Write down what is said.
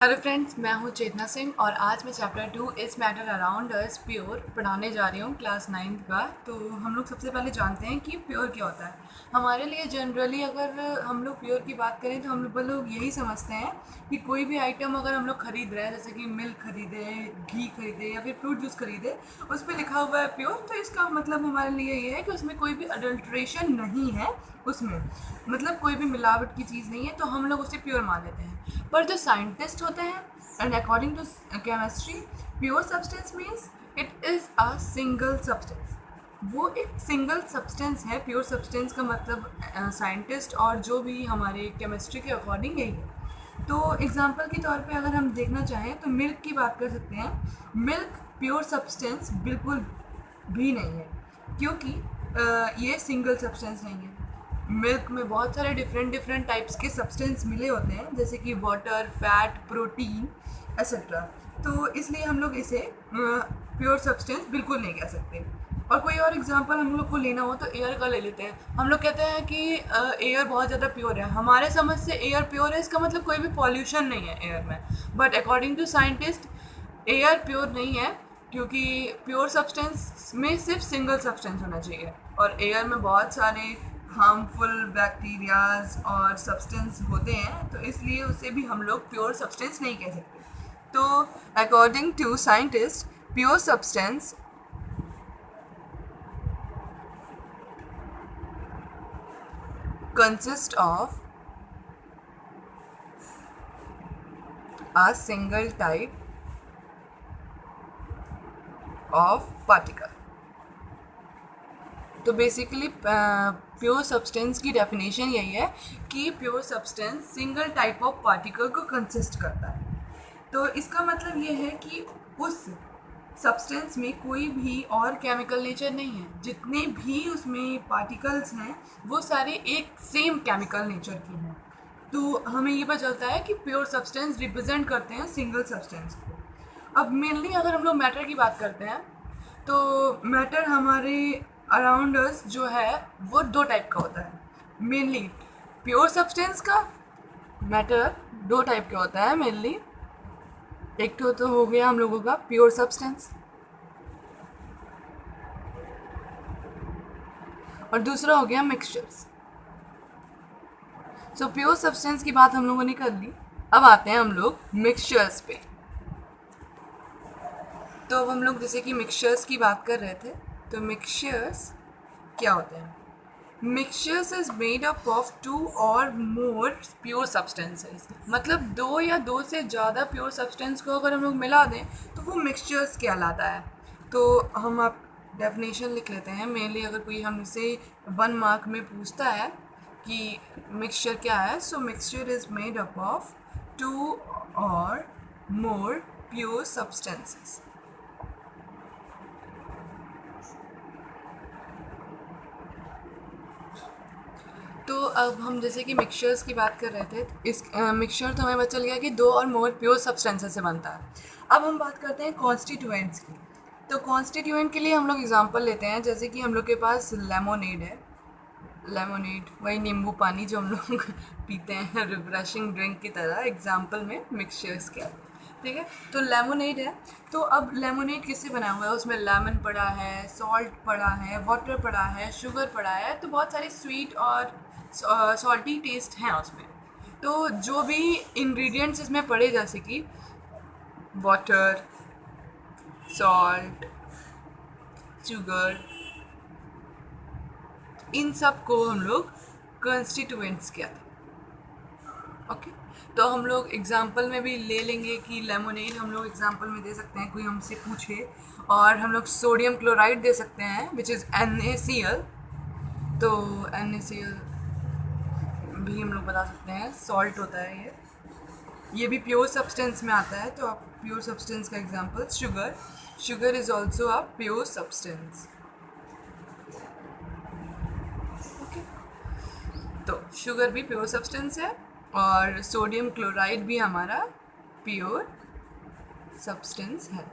Hello friends, मैं हूं चेतना सिंह और आज मैं चैप्टर 2 इस मैटर अराउंड अस प्योर पढ़ाने जा रही हूं क्लास 9th का। तो हम लोग सबसे पहले जानते हैं कि प्योर क्या होता है। हमारे लिए जनरली अगर हम लोग प्योर की बात करें तो हम लोग यही समझते हैं कि कोई भी आइटम अगर हम लोग खरीद रहे हैं, जैसे कि मिल्क खरीदे, घी खरीदे या फिर फ्रूट जूस खरीदे, उस पर लिखा हुआ है प्योर, तो इसका मतलब हमारे लिए ये है कि उसमें कोई भी अडल्ट्रेशन नहीं है, उसमें मतलब कोई भी मिलावट की चीज़ नहीं है, तो हम लोग उसे प्योर मान लेते हैं। पर जो साइंटिस्ट होते हैं, and according to chemistry, pure substance means it is a single substance. वो एक सिंगल सब्सटेंस है। प्योर सब्सटेंस का मतलब साइंटिस्ट और जो भी हमारे केमिस्ट्री के अकॉर्डिंग यही है। तो एग्जांपल के तौर पे अगर हम देखना चाहें तो मिल्क की बात कर सकते हैं। मिल्क प्योर सब्सटेंस बिल्कुल भी नहीं है, क्योंकि ये सिंगल सब्सटेंस नहीं है। मिल्क में बहुत सारे डिफरेंट टाइप्स के सब्सटेंस मिले होते हैं, जैसे कि वाटर, फैट, प्रोटीन एक्सेट्रा। तो इसलिए हम लोग इसे प्योर सब्सटेंस बिल्कुल नहीं कह सकते। और कोई और एग्जांपल हम लोग को लेना हो तो एयर का ले लेते हैं। हम लोग कहते हैं कि एयर बहुत ज़्यादा प्योर है। हमारे समझ से एयर प्योर है, इसका मतलब कोई भी पॉल्यूशन नहीं है एयर में। But according to scientist air pure नहीं है, क्योंकि प्योर सब्सटेंस में सिर्फ सिंगल सब्सटेंस होना चाहिए और एयर में बहुत सारे हार्मफुल बैक्टीरियाज और सब्सटेंस होते हैं, तो इसलिए उसे भी हम लोग प्योर सब्सटेंस नहीं कह सकते। तो according to scientist, pure substance consist of a single type of particle। तो बेसिकली प्योर सब्सटेंस की डेफिनेशन यही है कि pure substance single type of particle को कंसिस्ट करता है। तो इसका मतलब ये है कि उस सब्सटेंस में कोई भी और केमिकल नेचर नहीं है। जितने भी उसमें पार्टिकल्स हैं वो सारे एक सेम केमिकल नेचर के हैं। तो हमें ये पता चलता है कि प्योर सब्सटेंस रिप्रेजेंट करते हैं सिंगल सब्सटेंस को। अब मेनली अगर हम लोग मैटर की बात करते हैं तो मैटर हमारे अराउंड अस जो है वो दो टाइप का होता है। मेनली प्योर सब्सटेंस का मैटर दो टाइप का होता है मेनली। एक तो हो गया हम लोगों का प्योर सब्सटेंस और दूसरा हो गया मिक्सचर्स। सो प्योर सब्सटेंस की बात हम लोगों ने कर ली। अब आते हैं हम लोग मिक्सचर्स पे। तो अब हम लोग जैसे कि मिक्सचर्स की बात कर रहे थे, तो मिक्सचर्स क्या होते हैं? Mixtures is made up of 2 और मोर प्योर सब्सटेंसेस। मतलब दो या दो से ज़्यादा प्योर सब्सटेंस को अगर हम लोग मिला दें तो वो मिक्सचर्स कहलाता है। तो हम आप डेफिनेशन लिख लेते हैं। मेनली अगर कोई हमसे 1 मार्क में पूछता है कि मिक्सचर क्या है, so mixture is made up of 2 और मोर प्योर सब्सटेंसेस। तो अब हम जैसे कि मिक्सचर्स की बात कर रहे थे, इस मिक्सचर तो हमें पता चल गया कि 2 और मोर प्योर सब्सटेंसेस से बनता है। अब हम बात करते हैं कॉन्स्टिट्यूएंट्स की। तो कॉन्स्टिट्यूएंट के लिए हम लोग एग्जांपल लेते हैं, जैसे कि हम लोग के पास लेमोनेड है। लेमोनेड वही नींबू पानी जो हम लोग पीते हैं रिफ्रेशिंग ड्रिंक की तरह, एग्जाम्पल में मिक्सचर्स के। ठीक है, तो लेमोनेड है। तो अब लेमोनेड किससे बना हुआ है? उसमें लेमन पड़ा है, सॉल्ट पड़ा है, वाटर पड़ा है, शुगर पड़ा है, तो बहुत सारे स्वीट और सॉल्टी टेस्ट हैं उसमें। तो जो भी इंग्रेडिएंट्स इसमें पड़े, जैसे कि वाटर, सॉल्ट, शुगर, इन सब को हम लोग कंस्टिट्यूएंट्स कहते हैं। ओके, तो हम लोग एग्जाम्पल में भी ले लेंगे कि लेमोनेड हम लोग एग्जाम्पल में दे सकते हैं, कोई हमसे पूछे। और हम लोग सोडियम क्लोराइड दे सकते हैं विच इज़ NaCl। तो NaCl भी हम लोग बता सकते हैं, सॉल्ट होता है ये भी प्योर सब्सटेंस में आता है। तो आप प्योर सब्सटेंस का example sugar, sugar is also a pure substance. तो शुगर भी प्योर सब्सटेंस है और सोडियम क्लोराइड भी हमारा प्योर सब्सटेंस है।